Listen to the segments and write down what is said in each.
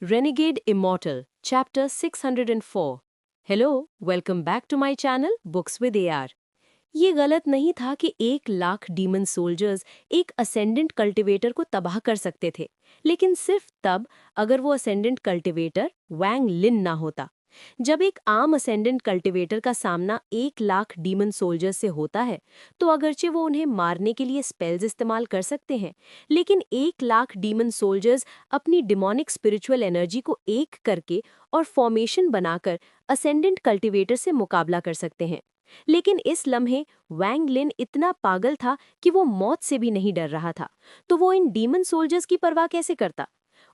Renegade Immortal, Chapter 604. Hello, welcome back to my channel Books with AR. ये गलत नहीं था कि 1 लाख डीमन सोल्जर्स एक असेंडेंट कल्टिवेटर को तबाह कर सकते थे, लेकिन सिर्फ तब अगर वो असेंडेंट कल्टिवेटर वैंग लिन ना होता। जब एक आम असेंडेंट कल्टिवेटर का सामना 1 लाख डीमन सोल्जर्स से होता है, तो अगरचे वो उन्हें मारने के लिए स्पेल्स इस्तेमाल कर सकते हैं, लेकिन 1 लाख डीमन सोल्जर्स अपनी डिमोनिक स्पिरिचुअल एनर्जी को एक करके और फॉर्मेशन बनाकर असेंडेंट कल्टिवेटर से मुकाबला कर सकते हैं। लेकिन इस लम्हे वैंग लिन इतना पागल था कि वो मौत से भी नहीं डर रहा था, तो वो इन डीमन सोल्जर्स की परवाह कैसे करता।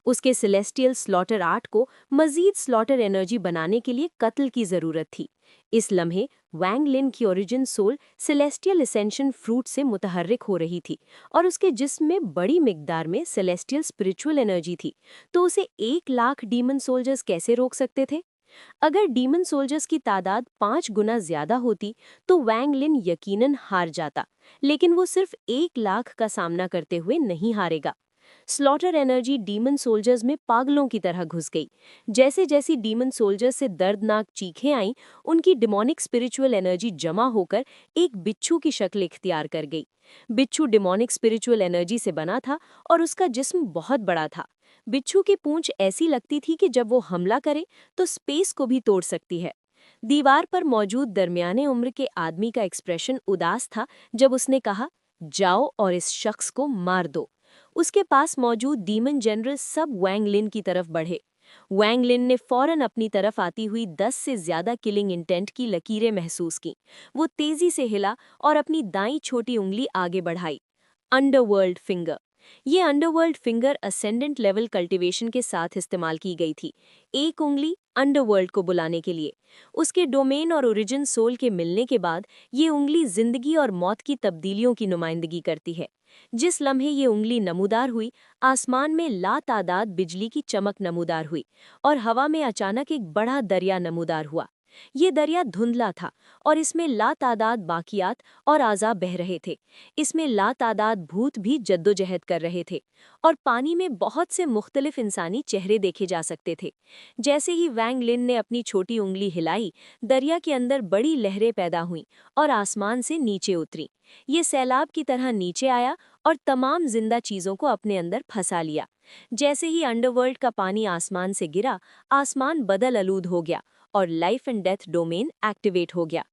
उसके सेलेस्टियल स्लॉटर आर्ट को मजीद स्लॉटर एनर्जी बनाने के लिए कत्ल की जरूरत थी। इस लम्हे वैंग लिन की origin soul celestial ascension fruit से मुतहर्रिक हो रही थी और उसके जिस्म में बड़ी मिकदार में सेलेस्टियल स्पिरिचुअल एनर्जी थी, तो उसे 1 लाख डीमन सोल्जर्स कैसे रोक सकते थे। अगर डीमन सोल्जर्स की तादाद 5 गुना ज्यादा होती तो वैंग लिन यकीनन हार जाता, लेकिन वो सिर्फ 1 लाख का सामना करते हुए नहीं हारेगा। स्लॉटर एनर्जी डीमन सोल्जर्स में पागलों की तरह घुस गई। जैसे जैसी डीमन सोल्जर्स से दर्दनाक चीखें आईं, उनकी डिमोनिक स्पिरिचुअल एनर्जी जमा होकर एक बिच्छू की शक्ल इख्तियार कर गई। बिच्छू डिमोनिक स्पिरिचुअल एनर्जी से बना था और उसका जिस्म बहुत बड़ा था। बिच्छू की पूंछ ऐसी लगती थी कि जब वो हमला करे तो स्पेस को भी तोड़ सकती है। दीवार पर मौजूद दरमियाने उम्र के आदमी का एक्सप्रेशन उदास था जब उसने कहा, जाओ और इस शख्स को मार दो। उसके पास मौजूद डीमन जनरल सब वैंग लिन की तरफ बढ़े। वैंग लिन ने फौरन अपनी तरफ आती हुई 10 से ज्यादा किलिंग इंटेंट की लकीरें महसूस की। वो तेजी से हिला और अपनी दाईं छोटी उंगली आगे बढ़ाई। Underworld finger. ये underworld finger ascendant level cultivation के साथ इस्तेमाल की गई थी, एक उंगली अंडरवर्ल्ड को बुलाने के लिए। उसके डोमेन और ओरिजिन सोल के मिलने के बाद ये उंगली जिंदगी और मौत की तब्दीलियों की नुमाइंदगी करती है। जिस लम्हे ये उंगली नमूदार हुई, आसमान में लातादाद बिजली की चमक नमूदार हुई और हवा में अचानक एक बड़ा दरिया नमूदार हुआ। ये दरिया धुंधला था और इसमें लातादाद बाकियात और आज़ा बह रहे थे। इसमें लातादाद भूत भी जद्दोजहद कर रहे थे और पानी में बहुत से मुख्तलिफ इंसानी चेहरे देखे जा सकते थे। जैसे ही वैंग लिन ने अपनी छोटी उंगली हिलाई, दरिया के अंदर बड़ी लहरें पैदा हुईं और आसमान से नीचे उतरी। ये सैलाब की तरह नीचे आया और तमाम जिंदा चीजों को अपने अंदर फंसा लिया। जैसे ही अंडरवर्ल्ड का पानी आसमान से गिरा, आसमान बदल आलूद हो गया और life and death domain activate हो गया।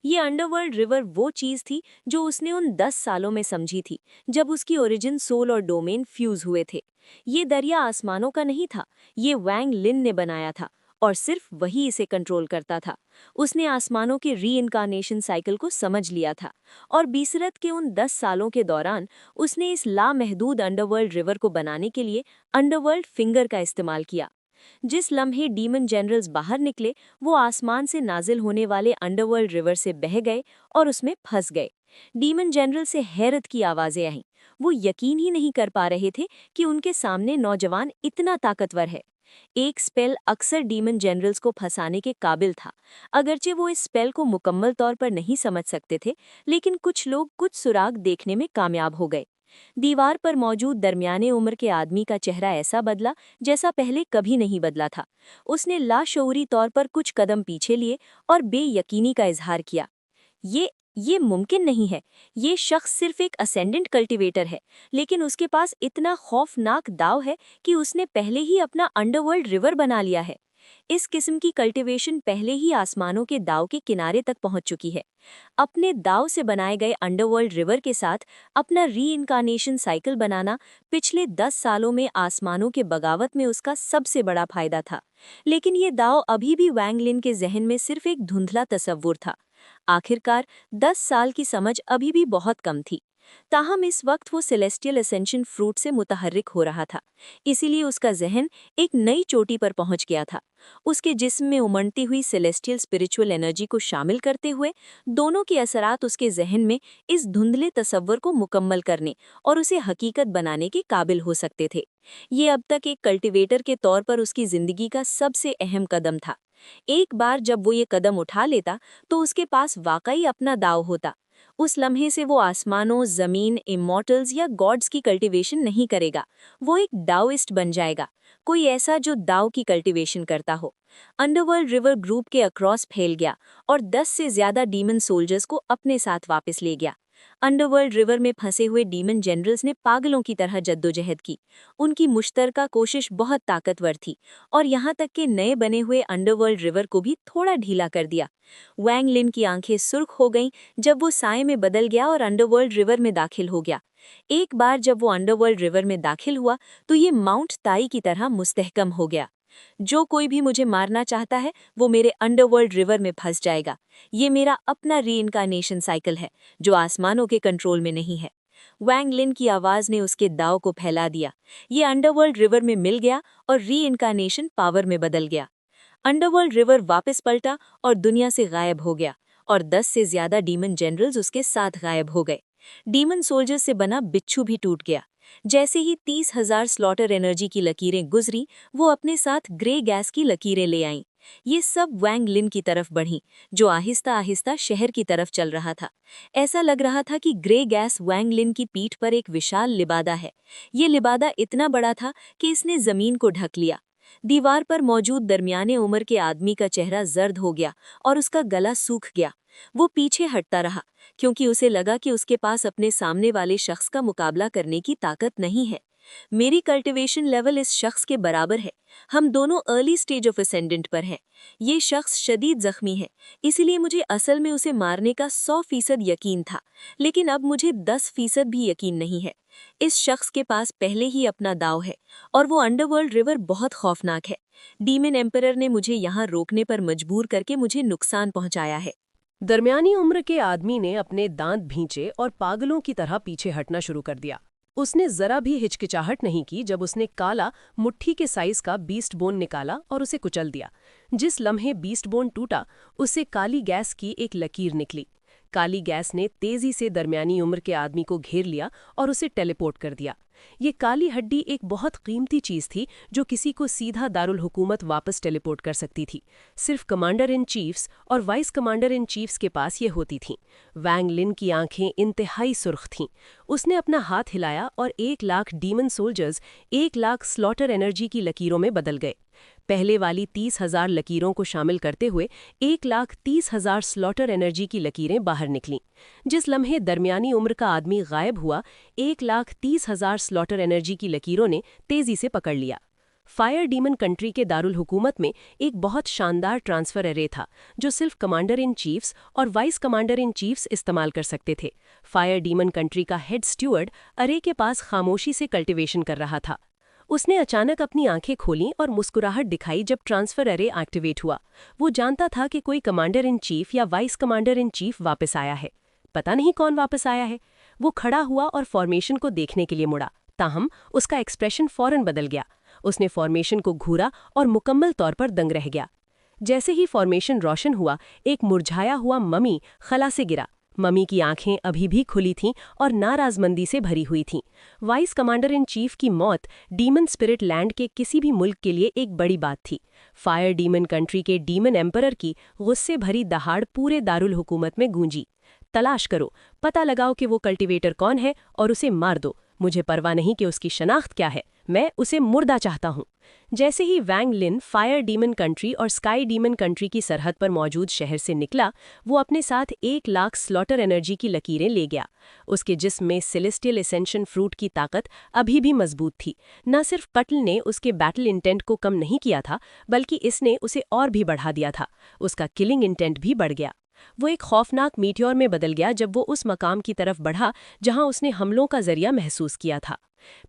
ये अंडरवर्ल्ड रिवर वो चीज थी जो उसने उन 10 सालों में समझी थी, जब उसकी ओरिजिन सोल और डोमेन फ्यूज हुए थे। ये दरिया आसमानों का नहीं था, ये वैंग लिन ने बनाया था और सिर्फ वही इसे कंट्रोल करता था। उसने आसमानों के री-इनकार्नेशन साइकिल को समझ लिया था और बीसरत के उन 10 सालों के दौरान उसने इस लामहदूद अंडरवर्ल्ड रिवर को बनाने के लिए अंडरवर्ल्ड फिंगर का इस्तेमाल किया। जिस लम्हे डीमन जनरल्स बाहर निकले, वो आसमान से नाजिल होने वाले अंडरवर्ल्ड रिवर से बह गए और उसमें फंस गए। डीमन जनरल से हैरत की आवाजें आईं। वो यकीन ही नहीं कर पा रहे थे कि उनके सामने नौजवान इतना ताकतवर है। एक स्पेल अक्सर डीमन जनरल्स को फंसाने के काबिल था। अगरचे वो इस स्पेल को मुकम्मल तौर पर नहीं समझ सकते थे, लेकिन कुछ लोग कुछ सुराग देखने में कामयाब हो गए। दीवार पर मौजूद दरमियाने उम्र के आदमी का चेहरा ऐसा बदला जैसा पहले कभी नहीं बदला था। उसने लाशऊरी तौर पर कुछ कदम पीछे लिए और बेयकीनी का इजहार किया। ये मुमकिन नहीं है। ये शख्स सिर्फ एक असेंडेंट कल्टीवेटर है, लेकिन उसके पास इतना खौफनाक दाव है कि उसने पहले ही अपना अंडरवर्ल्ड रिवर बना लिया है। इस किस्म की कल्टीवेशन पहले ही आसमानों के दाव के किनारे तक पहुंच चुकी है। अपने दाव से बनाए गए अंडरवर्ल्ड रिवर के साथ अपना री-इनकार्नेशन साइकिल बनाना पिछले 10 सालों में आसमानों के बगावत में उसका सबसे बड़ा फायदा था। लेकिन ये दाव अभी भी वैंग लिन के जहन में सिर्फ एक धुंधला तस्वुर था। आखिरकार 10 साल की समझ अभी भी बहुत कम थी। ताहम इस वक्त वो सेलेस्टियल एसेंशन फ्रूट से मुतहर्रिक हो रहा था, इसीलिए उसका जहन एक नई चोटी पर पहुंच गया था। उसके जिस्म में उमड़ती हुई सेलेस्टियल स्पिरिचुअल एनर्जी को शामिल करते हुए दोनों के असरात उसके जहन में इस धुंधले तस्वर को मुकम्मल करने और उसे हकीकत बनाने के काबिल हो सकते थे। ये अब तक एक कल्टीवेटर के तौर पर उसकी जिंदगी का सबसे अहम कदम था। एक बार जब वो ये कदम उठा लेता तो उसके पास वाकई अपना दाव होता। उस लम्हे से वो आसमानों, जमीन, इमॉर्टल्स या गॉड्स की कल्टीवेशन नहीं करेगा। वो एक डाओइस्ट बन जाएगा, कोई ऐसा जो दाव की कल्टीवेशन करता हो। अंडरवर्ल्ड रिवर ग्रुप के अक्रॉस फैल गया और 10 से ज्यादा डीमन सोल्जर्स को अपने साथ वापस ले गया। अंडरवर्ल्ड रिवर में फंसे हुए डीमन जनरल्स ने पागलों की तरह जद्दोजहद की। उनकी मुश्तरका कोशिश बहुत ताकतवर थी और यहाँ तक कि नए बने हुए अंडरवर्ल्ड रिवर को भी थोड़ा ढीला कर दिया। वैंग लिन की आंखें सुर्ख हो गईं जब वो साए में बदल गया और अंडरवर्ल्ड रिवर में दाखिल हो गया। एक बार जब वो अंडरवर्ल्ड रिवर में दाखिल हुआ तो ये माउंट ताई की तरह मुस्तहकम हो गया। जो कोई भी मुझे मारना चाहता है वो मेरे अंडरवर्ल्ड रिवर में फंस जाएगा। ये मेरा अपना रीइंकार्नेशन साइकिल है जो आसमानों के कंट्रोल में नहीं है। वैंग लिन की आवाज ने उसके दाव को फैला दिया। ये अंडरवर्ल्ड रिवर में मिल गया और रीइंकार्नेशन पावर में बदल गया। अंडरवर्ल्ड रिवर वापस पलटा और दुनिया से गायब हो गया और 10 से ज्यादा डीमन जनरल्स उसके साथ गायब हो गए। डीमन सोल्जर्स से बना बिच्छू भी टूट गया। जैसे ही 30,000 स्लॉटर एनर्जी की लकीरें गुजरी, वो अपने साथ ग्रे गैस की लकीरें ले आईं। ये सब वैंग लिन की तरफ बढ़ीं, जो आहिस्ता आहिस्ता शहर की तरफ चल रहा था। ऐसा लग रहा था कि ग्रे गैस वैंग लिन की पीठ पर एक विशाल लिबादा है। ये लिबादा इतना बड़ा था कि इसने जमीन को ढक लिया। दीवार पर मौजूद दरमियाने उम्र के आदमी का चेहरा जर्द हो गया और उसका गला सूख गया। वो पीछे हटता रहा क्योंकि उसे लगा कि उसके पास अपने सामने वाले शख्स का मुकाबला करने की ताकत नहीं है। मेरी कल्टीवेशन लेवल इस शख्स के बराबर है। हम दोनों अर्ली स्टेज ऑफ असेंडेंट पर हैं। ये शख्स शदीद जख्मी है, इसीलिए मुझे असल में उसे मारने का 100% यकीन था, लेकिन अब मुझे 10% भी यकीन नहीं है। इस शख्स के पास पहले ही अपना दाव है और वो अंडरवर्ल्ड रिवर बहुत खौफनाक है। डीमन एम्परर ने मुझे यहाँ रोकने पर मजबूर करके मुझे नुकसान पहुँचाया है। दरमियानी उम्र के आदमी ने अपने दांत भींचे और पागलों की तरह पीछे हटना शुरू कर दिया। उसने जरा भी हिचकिचाहट नहीं की जब उसने काला मुट्ठी के साइज का बीस्ट बोन निकाला और उसे कुचल दिया। जिस लम्हे बीस्ट बोन टूटा, उससे काली गैस की एक लकीर निकली। काली गैस ने तेजी से दरमियानी उम्र के आदमी को घेर लिया और उसे टेलीपोर्ट कर दिया। ये काली हड्डी एक बहुत कीमती चीज थी जो किसी को सीधा दारुल हुकूमत वापस टेलीपोर्ट कर सकती थी। सिर्फ कमांडर इन चीफ्स और वाइस कमांडर इन चीफ्स के पास ये होती थीं। वैंग लिन की आंखें इंतहाई सुर्ख थीं। उसने अपना हाथ हिलाया और 1,00,000 डीमन सोल्जर्स 1,00,000 स्लॉटर एनर्जी की लकीरों में बदल गए। पहले वाली 30,000 लकीरों को शामिल करते हुए 1,30,000 स्लॉटर एनर्जी की लकीरें बाहर निकलीं। जिस लम्हे दरमियानी उम्र का आदमी गायब हुआ, 1,30,000 स्लॉटर एनर्जी की लकीरों ने तेजी से पकड़ लिया। फायर डीमन कंट्री के दारुल हुकूमत में एक बहुत शानदार ट्रांसफर एरे था जो सिर्फ कमांडर इन चीफ्स और वाइस कमांडर इन चीफ्स इस्तेमाल कर सकते थे। फायर डीमन कंट्री का हेड स्टूअर्ड अरे के पास खामोशी से कल्टीवेशन कर रहा था। उसने अचानक अपनी आंखें खोलीं और मुस्कुराहट दिखाई जब ट्रांसफर अरे एक्टिवेट हुआ। वो जानता था कि कोई कमांडर इन चीफ या वाइस कमांडर इन चीफ वापस आया है। पता नहीं कौन वापस आया है। वो खड़ा हुआ और फॉर्मेशन को देखने के लिए मुड़ा, ताहम उसका एक्सप्रेशन फौरन बदल गया। उसने फॉर्मेशन को घूरा और मुकम्मल तौर पर दंग रह गया। जैसे ही फॉर्मेशन रोशन हुआ, एक मुरझाया हुआ ममी खला से गिरा। ममी की आंखें अभी भी खुली थीं और नाराजमंदी से भरी हुई थीं। वाइस कमांडर इन चीफ की मौत डीमन स्पिरिट लैंड के किसी भी मुल्क के लिए एक बड़ी बात थी। फायर डीमन कंट्री के डीमन एम्परर की गुस्से भरी दहाड़ पूरे दारुल हुकूमत में गूंजी। तलाश करो, पता लगाओ कि वो कल्टीवेटर कौन है और उसे मार दो। मुझे परवाह नहीं कि उसकी शनाख्त क्या है, मैं उसे मुर्दा चाहता हूँ। जैसे ही वैंग लिन फायर डीमन कंट्री और स्काई डीमन कंट्री की सरहद पर मौजूद शहर से निकला, वो अपने साथ 1,00,000 स्लॉटर एनर्जी की लकीरें ले गया। उसके जिस्म में सेलेस्टियल एसेंशन फ्रूट की ताकत अभी भी मजबूत थी। न सिर्फ कत्ल ने उसके बैटल इंटेंट को कम नहीं किया था, बल्कि इसने उसे और भी बढ़ा दिया था। उसका किलिंग इंटेंट भी बढ़ गया। वो एक खौफनाक मीटियोर में बदल गया जब वो उस मकाम की तरफ बढ़ा जहां उसने हमलों का जरिया महसूस किया था।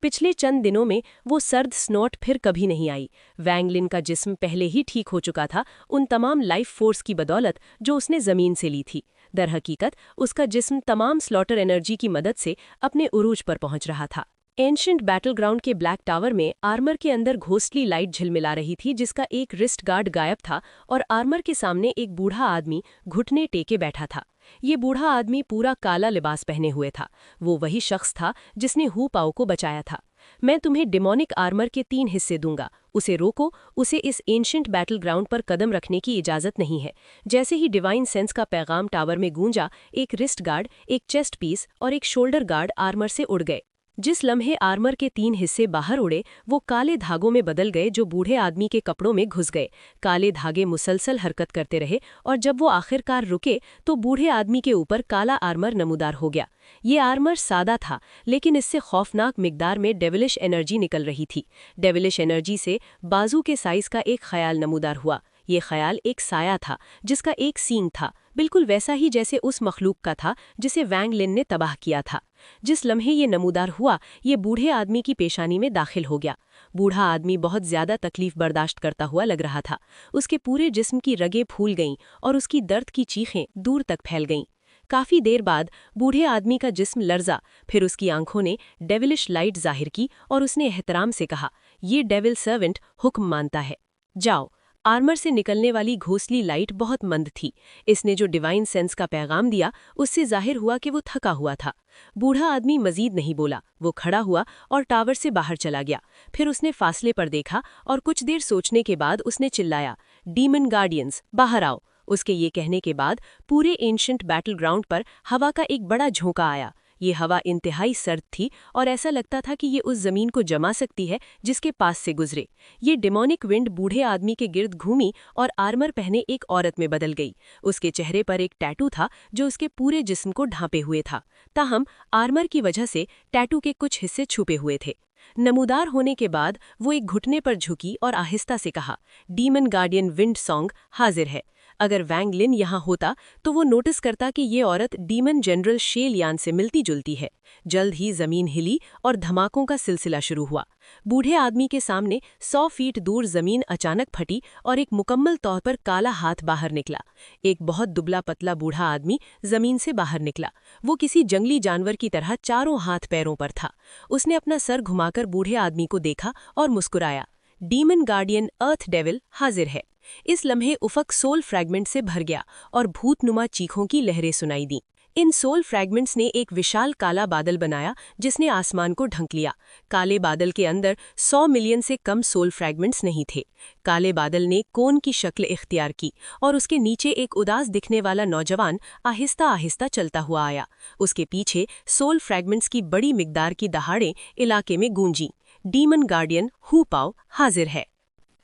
पिछले चंद दिनों में वो सर्द स्नोट फिर कभी नहीं आई। वैंग लिन का जिस्म पहले ही ठीक हो चुका था, उन तमाम लाइफ फोर्स की बदौलत जो उसने ज़मीन से ली थी। दरहकीकत उसका जिस्म तमाम स्लॉटर एनर्जी की मदद से अपने उरूज पर पहुंच रहा था। एंशिएंट बैटल ग्राउंड के ब्लैक टावर में आर्मर के अंदर घोस्टली लाइट झिलमिला रही थी जिसका एक रिस्ट गार्ड गायब था और आर्मर के सामने एक बूढ़ा आदमी घुटने टेके बैठा था। ये बूढ़ा आदमी पूरा काला लिबास पहने हुए था। वो वही शख्स था जिसने हू पाओ को बचाया था। मैं तुम्हें डिमोनिक आर्मर के 3 हिस्से दूंगा, उसे रोको, उसे इस एंशिएंट बैटल ग्राउंड पर कदम रखने की इजाजत नहीं है। जैसे ही डिवाइन सेंस का पैगाम टावर में गूंजा, एक रिस्ट गार्ड, एक चेस्ट पीस और एक शोल्डर गार्ड आर्मर से उड़ गए। जिस लम्हे आर्मर के 3 हिस्से बाहर उड़े, वो काले धागों में बदल गए जो बूढ़े आदमी के कपड़ों में घुस गए। काले धागे मुसलसल हरकत करते रहे और जब वो आखिरकार रुके तो बूढ़े आदमी के ऊपर काला आर्मर नमूदार हो गया। ये आर्मर सादा था, लेकिन इससे खौफनाक मिकदार में डेविलिश एनर्जी निकल रही थी। डेविलिश एनर्जी से बाजू के साइज का एक ख्याल नमूदार हुआ। ये ख्याल एक साया था जिसका एक सींग था, बिल्कुल वैसा ही जैसे उस मखलूक का था जिसे वैंग लिन ने तबाह किया था। जिस लम्हे ये नमूदार हुआ, ये बूढ़े आदमी की पेशानी में दाखिल हो गया। बूढ़ा आदमी बहुत ज्यादा तकलीफ बर्दाश्त करता हुआ लग रहा था। उसके पूरे जिस्म की रगें फूल गईं और उसकी दर्द की चीखें दूर तक फैल गईं। काफी देर बाद बूढ़े आदमी का जिस्म लर्जा, फिर उसकी आंखों ने डेविलिश लाइट जाहिर की और उसने एहतराम से कहा, ये डेविल सर्वेंट हुक्म मानता है, जाओ। आर्मर से निकलने वाली घोंसली लाइट बहुत मंद थी। इसने जो डिवाइन सेंस का पैगाम दिया, उससे जाहिर हुआ कि वो थका हुआ था। बूढ़ा आदमी मजीद नहीं बोला, वो खड़ा हुआ और टावर से बाहर चला गया। फिर उसने फासले पर देखा और कुछ देर सोचने के बाद उसने चिल्लाया, डीमन गार्डियंस, बाहर आओ। उसके ये कहने के बाद पूरे एंशिएंट बैटल ग्राउंड पर हवा का एक बड़ा झोंका आया। ये हवा इंतहाई सर्द थी और ऐसा लगता था कि ये उस जमीन को जमा सकती है जिसके पास से गुजरे। ये डिमोनिक विंड बूढ़े आदमी के गिर्द घूमी और आर्मर पहने एक औरत में बदल गई। उसके चेहरे पर एक टैटू था जो उसके पूरे जिस्म को ढांपे हुए था। ताहम आर्मर की वजह से टैटू के कुछ हिस्से छुपे हुए थे। नमूदार होने के बाद वो एक घुटने पर झुकी और आहिस्ता से कहा, डीमन गार्डियन विंड सॉन्ग हाजिर है। अगर वैंग लिन यहाँ होता तो वो नोटिस करता कि ये औरत डीमन जनरल शेल यान से मिलती जुलती है। जल्द ही जमीन हिली और धमाकों का सिलसिला शुरू हुआ। बूढ़े आदमी के सामने 100 फीट दूर जमीन अचानक फटी और एक मुकम्मल तौर पर काला हाथ बाहर निकला। एक बहुत दुबला पतला बूढ़ा आदमी जमीन से बाहर निकला। वो किसी जंगली जानवर की तरह चारों हाथ पैरों पर था। उसने अपना सर घुमाकर बूढ़े आदमी को देखा और मुस्कुराया। डीमन गार्डियन अर्थ डेविल हाजिर है। इस लम्हे उफक सोल फ्रैगमेंट से भर गया और भूतनुमा चीखों की लहरें सुनाई दी। इन सोल फ्रैगमेंट्स ने एक विशाल काला बादल बनाया जिसने आसमान को ढंक लिया। काले बादल के अंदर 100 मिलियन से कम सोल फ्रैगमेंट्स नहीं थे। काले बादल ने कोन की शक्ल इख्तियार की और उसके नीचे एक उदास दिखने वाला नौजवान आहिस्ता आहिस्ता चलता हुआ आया। उसके पीछे सोल फ्रैगमेंट्स की बड़ी मिकदार की दहाड़ें इलाके में गूंजी। डीमन गार्डियन हू पाओ हाजिर है।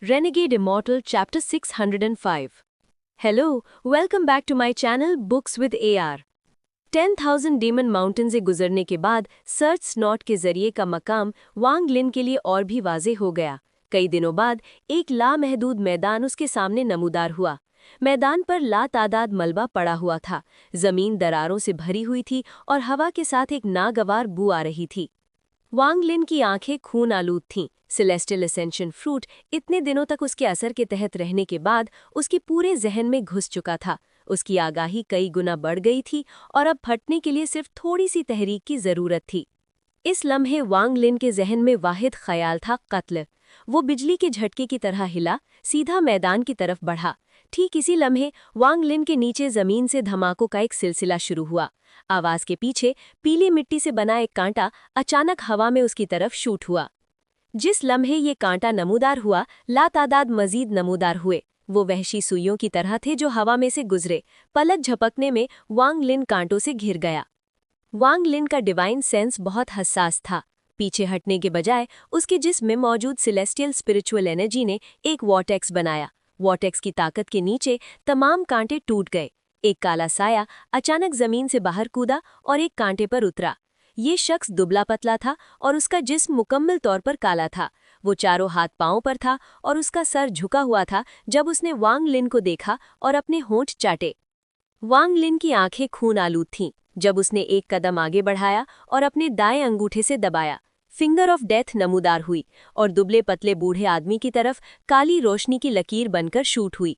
Renegade Immortal Chapter 605. Hello, welcome back to my channel Books with AR. 10,000 Demon Mountain से गुजरने के बाद सर्च स्नॉट के जरिए का मकाम वांग लिन के लिए और भी वाज़ेह हो गया। कई दिनों बाद एक लामहदूद मैदान उसके सामने नमूदार हुआ। मैदान पर लातादाद मलबा पड़ा हुआ था। जमीन दरारों से भरी हुई थी और हवा के साथ एक नागवार बू आ रही थी। वांग लिन की आंखें खून आलूद थीं। सेलेस्टियल असेंशन फ्रूट इतने दिनों तक उसके असर के तहत रहने के बाद उसके पूरे जहन में घुस चुका था। उसकी आगाही कई गुना बढ़ गई थी और अब फटने के लिए सिर्फ थोड़ी सी तहरीक की जरूरत थी। इस लम्हे वांग लिन के जहन में वाहिद ख्याल था कत्ल। वो बिजली के झटके की तरह हिला, सीधा मैदान की तरफ बढ़ा। ठीक इसी लम्हे वांग लिन के नीचे जमीन से धमाकों का एक सिलसिला शुरू हुआ। आवाज के पीछे पीली मिट्टी से बना एक कांटा अचानक हवा में उसकी तरफ शूट हुआ। जिस लम्हे ये कांटा नमूदार हुआ, लातादाद मजीद नमूदार हुए। वो वहशी सुइयों की तरह थे जो हवा में से गुजरे। पलक झपकने में वांग लिन कांटों से घिर गया। वांग लिन का डिवाइन सेंस बहुत हसास था। पीछे हटने के बजाय उसके जिस्म में मौजूद सेलेस्टियल स्पिरिचुअल एनर्जी ने एक वॉर्टेक्स बनाया। वॉर्टेक्स की ताकत के नीचे तमाम कांटे टूट गए। एक काला साया अचानक जमीन से बाहर कूदा और एक कांटे पर उतरा। ये शख्स दुबला पतला था और उसका जिस्म मुकम्मल तौर पर काला था। वो चारों हाथ पांव पर था और उसका सर झुका हुआ था जब उसने वांग लिन को देखा और अपने होंठ चाटे। वांग लिन की आंखें खून आलूद थीं जब उसने एक कदम आगे बढ़ाया और अपने दाएं अंगूठे से दबाया। फिंगर ऑफ डेथ नमूदार हुई और दुबले पतले बूढ़े आदमी की तरफ काली रोशनी की लकीर बनकर शूट हुई।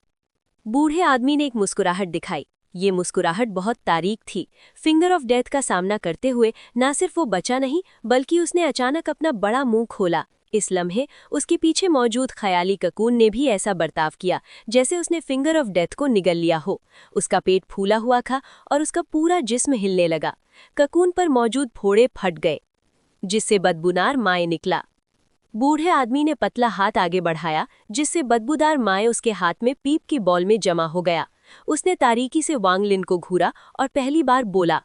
बूढ़े आदमी ने एक मुस्कुराहट दिखाई। ये मुस्कुराहट बहुत तारीक थी। फिंगर ऑफ डेथ का सामना करते हुए न सिर्फ वो बचा नहीं बल्कि उसने अचानक अपना बड़ा मुंह खोला। इस लम्हे उसके पीछे मौजूद ख्याली ककून ने भी ऐसा बर्ताव किया जैसे उसने फिंगर ऑफ डेथ को निगल लिया हो। उसका पेट फूला हुआ था और उसका पूरा जिस्म हिलने लगा। ककून पर मौजूद फोड़े फट गए। जिससे बदबूदार माए निकला। बूढ़े आदमी ने पतला हाथ आगे बढ़ाया, जिससे बदबूदार माए उसके हाथ में पीप की बॉल में जमा हो गया। उसने तारीकी से वांग लिन को घूरा और पहली बार बोला,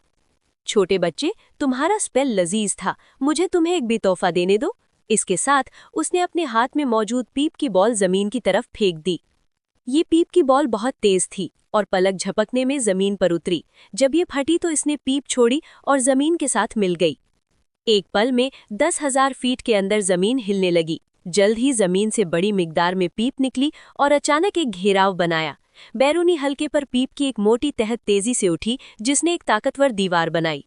छोटे बच्चे, तुम्हारा स्पेल लजीज था, मुझे तुम्हें एक भी तोहफा देने दो। इसके साथ उसने अपने हाथ में मौजूद पीप की बॉल जमीन की तरफ फेंक दी। ये पीप की बॉल बहुत तेज थी और पलक झपकने में जमीन पर उतरी। जब ये फटी तो इसने पीप छोड़ी और जमीन के साथ मिल गई। एक पल में 10,000 फीट के अंदर जमीन हिलने लगी। जल्द ही जमीन से बड़ी मिकदार में पीप निकली और अचानक एक घेराव बनाया। बैरूनी हल्के पर पीप की एक मोटी तह तेजी से उठी, जिसने एक ताकतवर दीवार बनाई।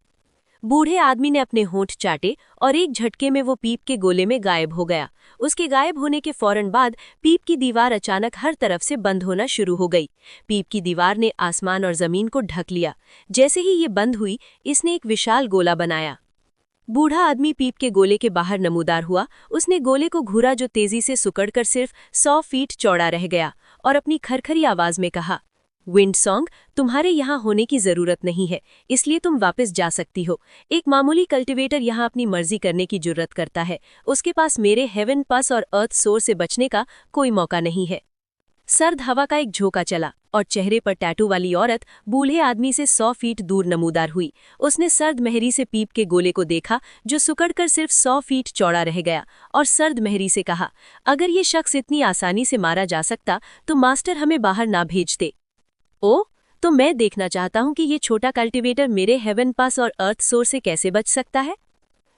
बूढ़े आदमी ने अपने होंठ चाटे और एक झटके में वो पीप के गोले में गायब हो गया। उसके गायब होने के फौरन बाद पीप की दीवार अचानक हर तरफ से बंद होना शुरू हो गई। पीप की दीवार ने आसमान और जमीन को ढक लिया। जैसे ही ये बंद हुई, इसने एक विशाल गोला बनाया। बूढ़ा आदमी पीप के गोले के बाहर नमूदार हुआ। उसने गोले को घूरा, जो तेजी से सुकड़कर सिर्फ 100 फीट चौड़ा रह गया, और अपनी खरखरी आवाज में कहा, विंड सॉन्ग, तुम्हारे यहाँ होने की जरूरत नहीं है, इसलिए तुम वापस जा सकती हो। एक मामूली कल्टीवेटर यहाँ अपनी मर्जी करने की जुर्रत करता है। उसके पास मेरे हेवन पस और अर्थ सोर से बचने का कोई मौका नहीं है। सर्द हवा का एक झोंका चला और चेहरे पर टैटू वाली औरत बूढ़े आदमी से 100 फीट दूर नमूदार हुई। उसने सर्द मेहरी से पीप के गोले को देखा, जो सुकड़कर सिर्फ 100 फीट चौड़ा रह गया, और सर्द मेहरी से कहा, अगर ये शख्स इतनी आसानी से मारा जा सकता तो मास्टर हमें बाहर ना भेजते। ओ, तो मैं देखना चाहता हूं कि ये छोटा कल्टीवेटर मेरे हेवन पास और अर्थ सोर से कैसे बच सकता है।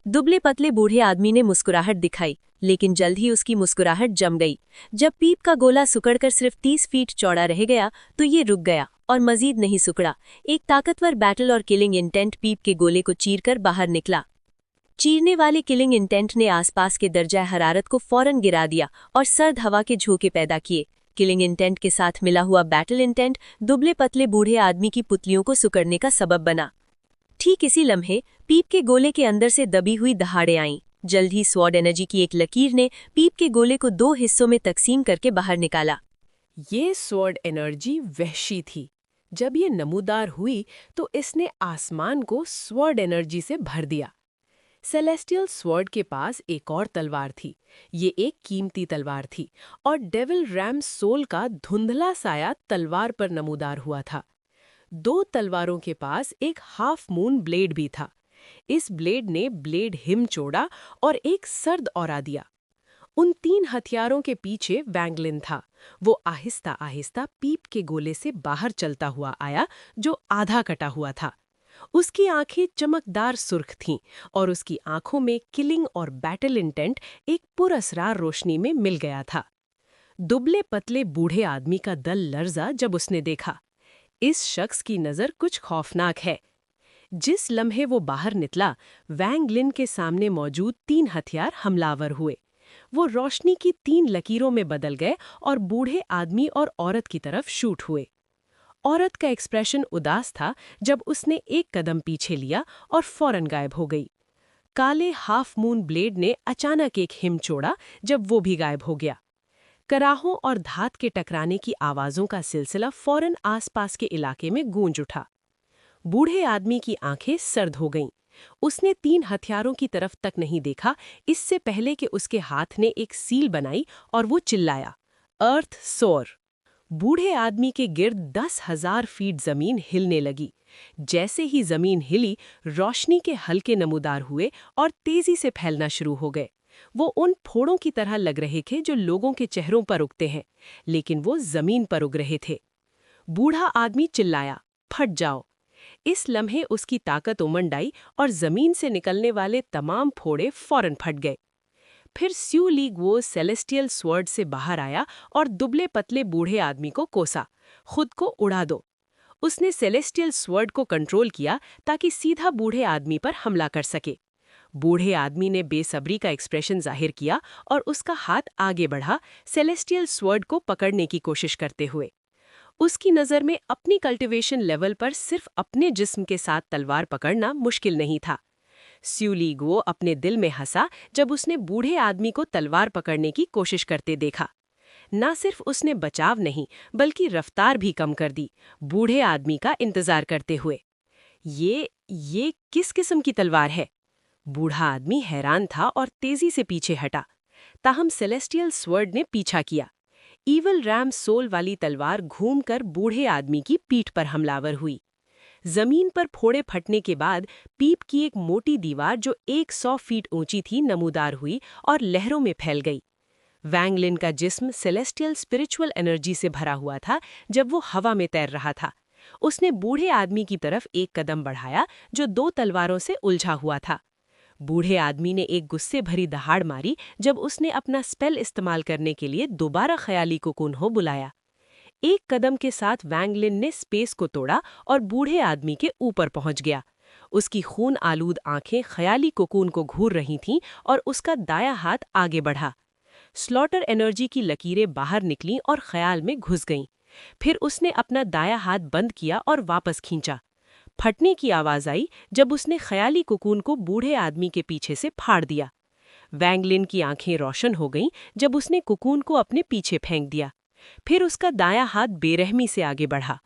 दुबले पतले बूढ़े आदमी ने मुस्कुराहट दिखाई, लेकिन जल्द ही उसकी मुस्कुराहट जम गई। जब पीप का गोला सुकड़कर सिर्फ 30 फीट चौड़ा रह गया तो ये रुक गया और मजीद नहीं सुकड़ा। एक ताकतवर बैटल और किलिंग इंटेंट पीप के गोले को चीरकर बाहर निकला। चीरने वाले किलिंग इंटेंट ने आसपास के दर्जा हरारत को फौरन गिरा दिया और सर्द हवा के झोंके पैदा किए। किलिंग इंटेंट के साथ मिला हुआ बैटल इंटेंट दुबले पतले बूढ़े आदमी की पुतलियों को सुकड़ने का सबब बना। ठीक इसी लम्हे पीप के गोले के अंदर से दबी हुई दहाड़ें आईं। जल्द ही स्वॉर्ड एनर्जी की एक लकीर ने पीप के गोले को 2 हिस्सों में तकसीम करके बाहर निकाला। ये स्वॉर्ड एनर्जी वहशी थी। जब ये नमूदार हुई तो इसने आसमान को स्वॉर्ड एनर्जी से भर दिया। सेलेस्टियल स्वॉर्ड के पास एक और तलवार थी। ये एक कीमती तलवार थी और डेविल रैम सोल का धुंधला साया तलवार पर नमूदार हुआ था। 2 तलवारों के पास एक हाफ मून ब्लेड भी था। इस ब्लेड ने ब्लेड हिम चोड़ा और एक सर्द औरा दिया। उन 3 हथियारों के पीछे वैंगलिन था। वो आहिस्ता आहिस्ता पीप के गोले से बाहर चलता हुआ आया, जो आधा कटा हुआ था। उसकी आंखें चमकदार सुर्ख थीं और उसकी आंखों में किलिंग और बैटल इंटेंट एक पुरअसरार रोशनी में मिल गया था। दुबले पतले बूढ़े आदमी का दल लर्जा जब उसने देखा। इस शख्स की नज़र कुछ खौफनाक है। जिस लम्हे वो बाहर निकला, वैंग लिन के सामने मौजूद 3 हथियार हमलावर हुए। वो रोशनी की 3 लकीरों में बदल गए और बूढ़े आदमी और औरत की तरफ शूट हुए। औरत का एक्सप्रेशन उदास था जब उसने एक कदम पीछे लिया और फौरन गायब हो गई। काले हाफ मून ब्लेड ने अचानक एक हिम छोड़ा जब वो भी गायब हो गया। कराहों और धात के टकराने की आवाज़ों का सिलसिला फौरन आसपास के इलाके में गूंज उठा। बूढ़े आदमी की आंखें सर्द हो गईं। उसने 3 हथियारों की तरफ तक नहीं देखा, इससे पहले कि उसके हाथ ने एक सील बनाई और वो चिल्लाया, अर्थ सोर। बूढ़े आदमी के गिर्द 10,000 फीट जमीन हिलने लगी। जैसे ही जमीन हिली, रोशनी के हल्के नमूदार हुए और तेजी से फैलना शुरू हो गए। वो उन फोड़ों की तरह लग रहे थे जो लोगों के चेहरों पर उगते हैं, लेकिन वो जमीन पर उग रहे थे। बूढ़ा आदमी चिल्लाया, फट जाओ। इस लम्हे उसकी ताकत उमंड आई और जमीन से निकलने वाले तमाम फोड़े फौरन फट गए। फिर स्यू लीग वो सेलेस्टियल स्वॉर्ड से बाहर आया और दुबले पतले बूढ़े आदमी को कोसा, खुद को उड़ा दो। उसने सेलेस्टियल स्वॉर्ड को कंट्रोल किया ताकि सीधा बूढ़े आदमी पर हमला कर सके। बूढ़े आदमी ने बेसब्री का एक्सप्रेशन जाहिर किया और उसका हाथ आगे बढ़ा, सेलेस्टियल स्वॉर्ड को पकड़ने की कोशिश करते हुए। उसकी नज़र में अपनी कल्टीवेशन लेवल पर सिर्फ अपने जिस्म के साथ तलवार पकड़ना मुश्किल नहीं था। स्यू लीगो अपने दिल में हंसा जब उसने बूढ़े आदमी को तलवार पकड़ने की कोशिश करते देखा। न सिर्फ उसने बचाव नहीं बल्कि रफ्तार भी कम कर दी, बूढ़े आदमी का इंतजार करते हुए। ये किस किस्म की तलवार है? बूढ़ा आदमी हैरान था और तेजी से पीछे हटा। ताहम सेलेस्टियल स्वर्ड ने पीछा किया। ईवल रैम सोल वाली तलवार घूमकर बूढ़े आदमी की पीठ पर हमलावर हुई। जमीन पर फोड़े फटने के बाद पीप की एक मोटी दीवार जो 100 फीट ऊंची थी नमूदार हुई और लहरों में फैल गई। वैंग लिन का जिस्म सेलेस्टियल स्पिरिचुअल एनर्जी से भरा हुआ था जब वो हवा में तैर रहा था। उसने बूढ़े आदमी की तरफ एक कदम बढ़ाया जो 2 तलवारों से उलझा हुआ था। बूढ़े आदमी ने एक गुस्से भरी दहाड़ मारी जब उसने अपना स्पेल इस्तेमाल करने के लिए दोबारा ख्याली कोकून हो बुलाया। एक कदम के साथ वैंग लिन ने स्पेस को तोड़ा और बूढ़े आदमी के ऊपर पहुंच गया। उसकी खून आलूद आंखें ख्याली कोकून को घूर रही थीं और उसका दायां हाथ आगे बढ़ा। स्लॉटर एनर्जी की लकीरें बाहर निकलीं और ख्याल में घुस गईं। फिर उसने अपना दायां हाथ बंद किया और वापस खींचा। फटने की आवाज आई जब उसने ख्याली कोकून को बूढ़े आदमी के पीछे से फाड़ दिया। वैंग लिन की आंखें रोशन हो गईं जब उसने कोकून को अपने पीछे फेंक दिया। फिर उसका दायां हाथ बेरहमी से आगे बढ़ा।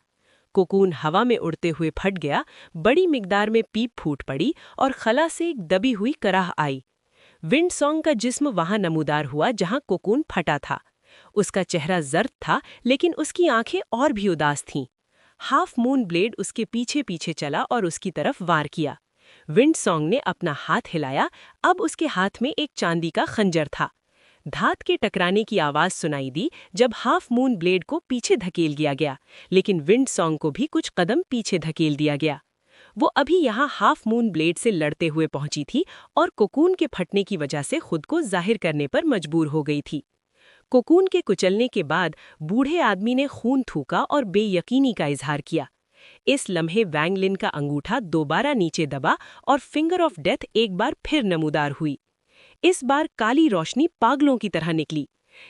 कोकून हवा में उड़ते हुए फट गया, बड़ी मिकदार में पीप फूट पड़ी और खला से एक दबी हुई कराह आई। विंड सॉन्ग का जिस्म वहां नमूदार हुआ जहां कोकून फटा था। उसका चेहरा जर्द था लेकिन उसकी आंखें और भी उदास थीं। हाफ मून ब्लेड उसके पीछे पीछे चला और उसकी तरफ वार किया। विंड सॉन्ग ने अपना हाथ हिलाया। अब उसके हाथ में एक चांदी का खंजर था। धात के टकराने की आवाज सुनाई दी जब हाफ मून ब्लेड को पीछे धकेल दिया गया, लेकिन विंड सॉन्ग को भी कुछ कदम पीछे धकेल दिया गया। वो अभी यहाँ हाफ मून ब्लेड से लड़ते हुए पहुंची थी और कोकून के फटने की वजह से खुद को जाहिर करने पर मजबूर हो गई थी। कोकून के कुचलने के बाद बूढ़े आदमी ने खून थूका और बेयकीनी का इजहार किया। इस लम्हे वैंग लिन का अंगूठा दोबारा नीचे दबा और फिंगर ऑफ डेथ एक बार फिर नमूदार हुई। इस बार काली रोशनी पागलों की तरह निकली।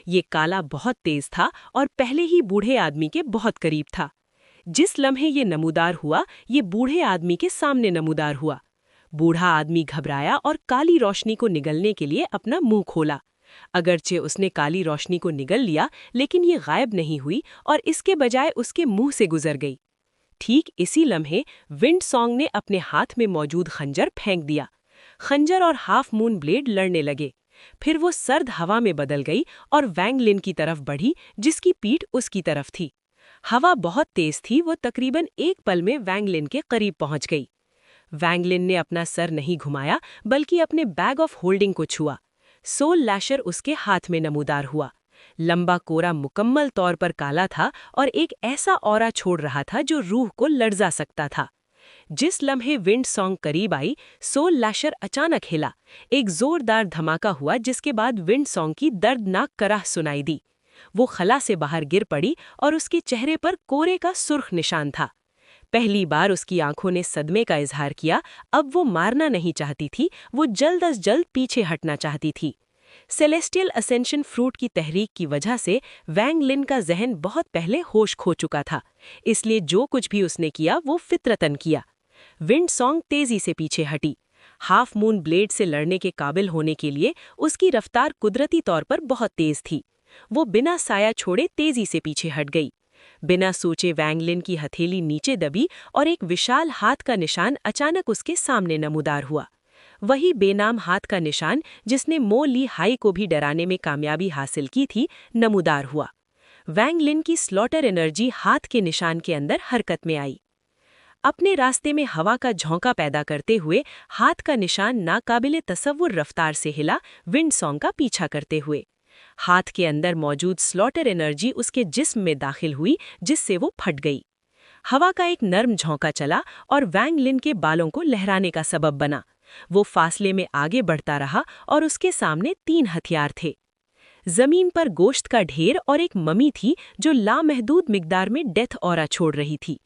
ये काला बहुत तेज था और पहले ही बूढ़े आदमी के बहुत करीब था। जिस लम्हे ये नमूदार हुआ, ये बूढ़े आदमी के सामने नमूदार हुआ। बूढ़ा आदमी घबराया और काली रोशनी को निगलने के लिए अपना मुंह खोला। अगरचे उसने काली रोशनी को निगल लिया, लेकिन ये गायब नहीं हुई और इसके बजाय उसके मुंह से गुजर गई। ठीक इसी लम्हे विंड सॉन्ग ने अपने हाथ में मौजूद खंजर फेंक दिया। खंजर और हाफ मून ब्लेड लड़ने लगे। फिर वो सर्द हवा में बदल गई और वैंग लिन की तरफ बढ़ी, जिसकी पीठ उसकी तरफ थी। हवा बहुत तेज थी। वो तकरीबन एक पल में वैंग लिन के करीब पहुंच गई। वैंग लिन ने अपना सर नहीं घुमाया बल्कि अपने बैग ऑफ होल्डिंग को छुआ। सोल लैशर उसके हाथ में नमूदार हुआ। लंबा कोरा मुकम्मल तौर पर काला था और एक ऐसा ऑरा छोड़ रहा था जो रूह को लर्जा सकता था। जिस लम्हे विंड सॉन्ग करीब आई, सोल लैशर अचानक हिला। एक जोरदार धमाका हुआ जिसके बाद विंड सॉन्ग की दर्दनाक कराह सुनाई दी। वो खला से बाहर गिर पड़ी और उसके चेहरे पर कोरे का सुर्ख निशान था। पहली बार उसकी आंखों ने सदमे का इजहार किया। अब वो मारना नहीं चाहती थी, वो जल्द अज जल्द पीछे हटना चाहती थी। सेलेस्टियल असेंशन फ्रूट की तहरीक की वजह से वैंग लिन का जहन बहुत पहले होश खो चुका था, इसलिए जो कुछ भी उसने किया वो फितरतन किया। विंड सॉन्ग तेजी से पीछे हटी। हाफ मून ब्लेड से लड़ने के काबिल होने के लिए उसकी रफ्तार कुदरती तौर पर बहुत तेज थी। वो बिना साया छोड़े तेजी से पीछे हट गई। बिना सोचे वैंग लिन की हथेली नीचे दबी और एक विशाल हाथ का निशान अचानक उसके सामने नमूदार हुआ। वही बेनाम हाथ का निशान जिसने मो ली हाई को भी डराने में कामयाबी हासिल की थी, नमूदार हुआ। वैंग लिन की स्लॉटर एनर्जी हाथ के निशान के अंदर हरकत में आई। अपने रास्ते में हवा का झोंका पैदा करते हुए हाथ का निशान नाकाबिले तसव्वुर रफ्तार से हिला, विंड सॉन्ग का पीछा करते हुए। हाथ के अंदर मौजूद स्लॉटर एनर्जी उसके जिस्म में दाखिल हुई, जिससे वो फट गई। हवा का एक नर्म झोंका चला और वैंग लिन के बालों को लहराने का सबब बना। वो फासले में आगे बढ़ता रहा और उसके सामने 3 हथियार थे। जमीन पर गोश्त का ढेर और एक ममी थी जो लामहदूद मिकदार में डेथ ऑरा छोड़ रही थी।